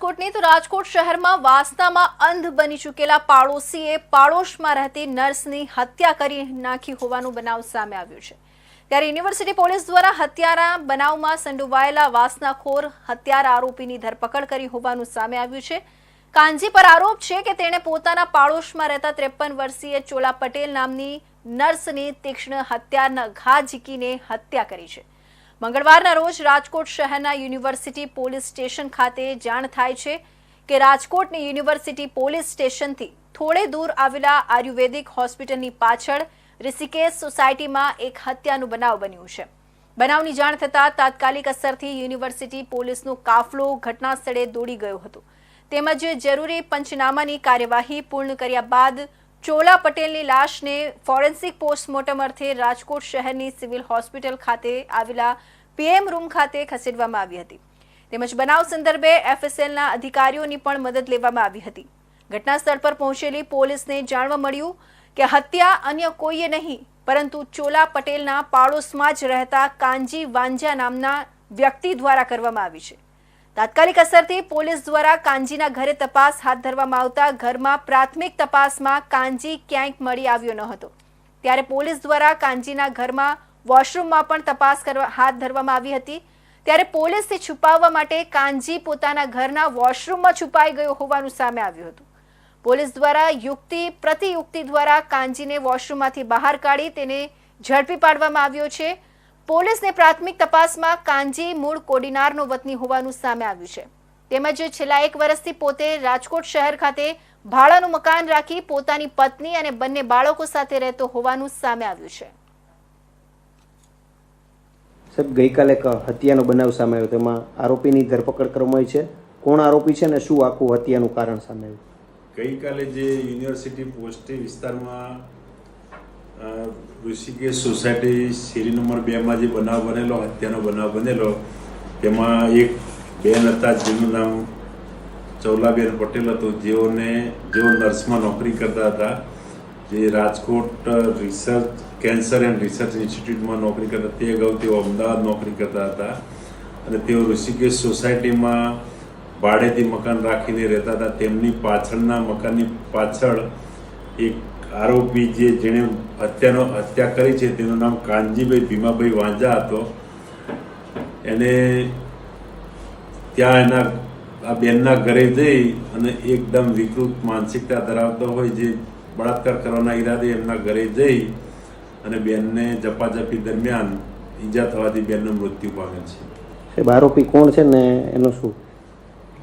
રાજકોટની તો રાજકોટ શહેરમાં વાસનામાં અંધ બની ચૂકેલા પાડોશીએ પાડોશમાં રહેતી નર્સની હત્યા કરી નાખી હોવાનું બનાવ સામે આવ્યું છે। ત્યારે યુનિવર્સિટી પોલીસ દ્વારા હત્યાના બનાવમાં સંડોવાયેલા વાસનાખોર હત્યારા આરોપીની ધરપકડ કરી હોવાનું સામે આવ્યું છે। કાંજી પર આરોપ છે કે તેણે પોતાના પાડોશમાં રહેતા 53 વર્ષીય ચોલા પટેલ નામની નર્સની તીક્ષ્ણ હત્યાના ઘા ઝીકીને હત્યા કરી છે। મંગળવારના રોજ રાજકોટ શહેરના યુનિવર્સિટી પોલીસ સ્ટેશન ખાતે જાણ થાય છે કે રાજકોટની યુનિવર્સિટી પોલીસ સ્ટેશનથી થોડે દૂર આવેલા આયુર્વેદિક હોસ્પિટલની પાછળ ઋષિકેશ સોસાયટીમાં એક હત્યાનો બનાવ બન્યો છે। બનાવની જાણ થતાં તાત્કાલિક અસરથી યુનિવર્સિટી પોલીસનો કાફલો ઘટના સ્થળે દોડી ગયો હતો તેમજ જરૂરી પંચનામાની કાર્યવાહી પૂર્ણ કર્યા બાદ ચોલા પટેલની લાશને ફોરેન્સિક પોસ્ટમોર્ટમ અર્થે રાજકોટ શહેરની સિવિલ હોસ્પિટલ ખાતે આવેલા પીએમ રૂમ ખાતે ખસેડવામાં આવી હતી તેમજ બનાવ સંદર્ભે એફએસએલના અધિકારીઓની પણ મદદ લેવામાં આવી હતી। ઘટના સ્થળ પર પહોંચેલી પોલીસને જાણવા મળ્યું કે હત્યા અન્ય કોઈએ નહીં પરંતુ ચોલા પટેલના પાડોશમાં જ રહેતા કાંજી વાંજા નામના વ્યક્તિ દ્વારા કરવામાં આવી છે। તાત્કાલિક અસરથી પોલીસ દ્વારા કાંજીના ઘરે તપાસ હાથ ધરવામાં આવતા ઘરમાં પ્રાથમિક તપાસમાં કાંજી ક્યાંય મળી આવ્યો ન હતો ત્યારે પોલીસ દ્વારા કાંજીના ઘરમાં વોશરૂમમાં પણ તપાસ હાથ ધરવામાં આવી હતી ત્યારે પોલીસથી છુપાવવા માટે કાંજી પોતાના ઘરના વોશરૂમમાં છુપાઈ ગયો હોવાનું સામે આવ્યું હતું। પોલીસ દ્વારા યુક્તિ પ્રતિયુક્તિ દ્વારા કાંજીને વોશરૂમમાંથી બહાર કાઢી તેને ઝડપી પાડવામાં આવ્યો છે। પોલીસને પ્રાથમિક તપાસમાં કાંજી મૂળ કોડીનારનો વતની હોવાનું સામે આવ્યું છે તેમજ છેલ્લા 1 વર્ષથી પોતે રાજકોટ શહેર ખાતે ભાડાનું મકાન રાખી પોતાની પત્ની અને બંને બાળકો સાથે રહેતો હોવાનું સામે આવ્યું છે। સાહેબ, ગઈકાલે એક હત્યાનો બનાવ સામે આવ્યો તેમાં આરોપીની ધરપકડ કરવામાં આવી છે। કોણ આરોપી છે અને શું આખું હત્યાનું કારણ સામે આવ્યું? ગઈકાલે જે યુનિવર્સિટી પોસ્ટી વિસ્તારમાં ઋષિકેશ સોસાયટી શેરી નંબર 2માં જે બનાવ બનેલો હત્યાનો બનાવ બનેલો તેમાં એક બેન હતા જેનું નામ ચોલાબેન પટેલ હતું જેઓ નર્સમાં નોકરી કરતા હતા જે Rajkot research cancer and research ઇન્સ્ટિટ્યૂટમાં નોકરી કરતા તે અગાઉ તેઓ અમદાવાદ નોકરી કરતા હતા અને તેઓ ઋષિકેશ સોસાયટીમાં ભાડેથી મકાન રાખીને રહેતા હતા। તેમની પાછળના મકાનની પાછળ એક આરોપી જેણે હત્યા કરી છે તેનું નામ કાનજીભાઈ ભીમાભાઈ વાંજા હતો। એને ત્યાં આ બેનના ઘરે જઈ અને એકદમ વિકૃત માનસિકતા ધરાવતો હોય જે બળાત્કાર કરવાના ઈરાદે એમના ઘરે જઈ અને બેનને ઝપાઝપી દરમિયાન ઈજા થવાથી બેનનું મૃત્યુ પામે છે। સાહેબ, આરોપી કોણ છે ને એનું શું?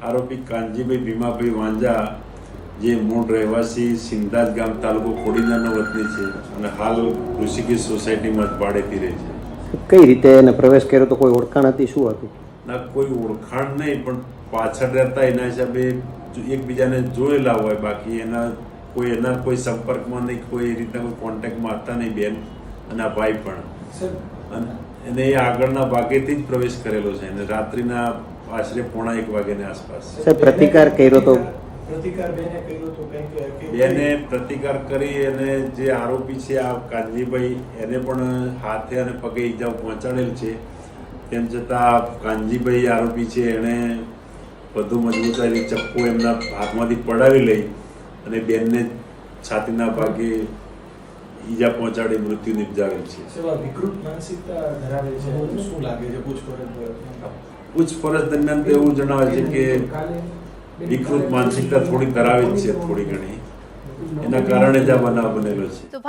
આરોપી કાનજીભાઈ ભીમાભાઈ વાંજા જે મૂળ રહેવાસી સિંધાજ ગામ તાલુકો કોડીનારનો વતની છે અને હાલ ઋષિકેશ સોસાયટીમાં જ ભાડેથી રહે છે। કઈ રીતે એને પ્રવેશ કર્યો તો કોઈ ઓળખાણ હતી, શું હતું? ના, કોઈ ઓળખાણ નહીં પણ પાછળ રહેતા એના હિસાબે એકબીજાને જોયેલા હોય બાકી એના કોઈ સંપર્કમાં નહીં કોઈ રીતના કોઈ કોન્ટેક્ટમાં હતા નહીં બેન અને આ ભાઈ પણ એને એ આગળના ભાગેથી જ પ્રવેશ કરેલો છે અને રાત્રિના આશરે 1:30 વાગ્યાની આસપાસ પ્રતિકાર કર્યો તો બેને પ્રતિકાર કરી અને જે આરોપી છે આ કાનજીભાઈ એને પણ હાથે અને પગે ઈજાઓ પહોંચાડેલ છે તેમ છતાં કાનજીભાઈ આરોપી છે એણે વધુ મજબૂતાઈથી ચપ્પુ એમના હાથમાંથી પડાવી લઈ અને બેનને છાતીના ભાગે ઈજા પહોંચાડી મૃત્યુ નિપજાવેલ છે। પૂછપરછ દરમિયાન તો એવું જણાવે છે કે વિકૃત માનસિકતા થોડી ધરાવે છે થોડી ઘણી એના કારણે જ આ બનાવ બનેલો છે।